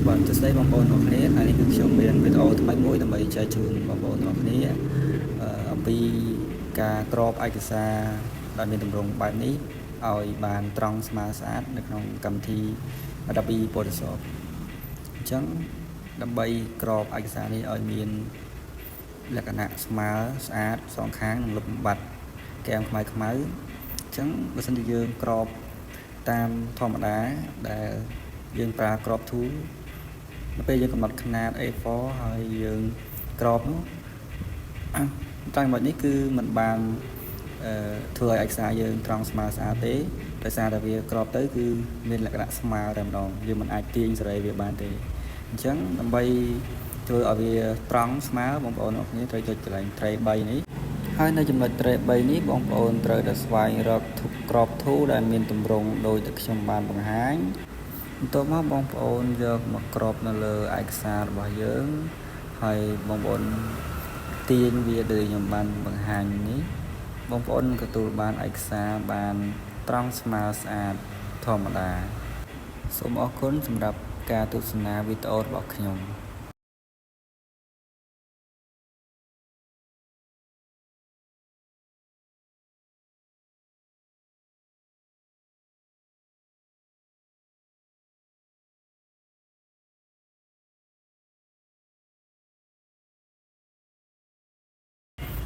បាទសួស្តីបងប្អូនទាំងគ្នាថ្ងៃនេះគឺខ្ញុំមានវីដេអូថ្មីមួយដើម្បីចែកជូនបងប្អូនទាំងគ្នាអំពីការក្របឯកសារដែលមានទម្រង់បែបនេះឲ្យបានត្រង់ស្មើស្អាតនៅក្នុងកម្មវិធី Adobe Photoshop អញ្ចឹងដើម្បីក្របឯកសារនេះឲ្យមានលក្ខណៈស្មើស្អាតសងខាងនិងលុបបំបាត់កែមខ្មៅអញ្ចឹងបើសិនជាយើងក្របតាមធម្មតាដែលយើងប្រើក្រប tool នៅពេលយើងកំណត់ຂະຫນាត A4 ហើយយើងក្របនោះតាមបែបនេះគឺมันបានធ្វើឲ្យឯកសារយើងត្រង់ស្មើស្អាតទេដោយសារតែវាក្របទៅគឺមានលក្ខណៈស្មើតែម្ដងយើងមិនអាចទាញសេរីវាបានទេអញ្ចឹងដើម្បីធ្វើឲ្យវាត្រង់ស្មើបងប្អូនអរគ្នាត្រូវចុចកន្លែង tray 3 នេះហើយនៅចំណុច tray 3 នេះបងប្អូនត្រូវតែស្វែងរកក្រប tool ដែលមានទម្រង់ដូចតែខ្ញុំបានបង្ហាញបន្ទាប់មកបងប្អូនយកមកក្របនៅលើឯកសាររបស់យើងហើយបងប្អូនទាញវាដូចខ្ញុំបានបង្ហាញនេះបងប្អូនក៏ទទួលបានឯកសារបានត្រង់ស្មើស្អាតធម្មតាសូមអរគុណសម្រាប់ការទស្សនាវីដេអូរបស់ខ្ញុំ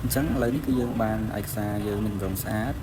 អញ្ចឹងឥឡូវនេះគឺយើងបានឯកសារយើងមានទម្រង់ស្អាត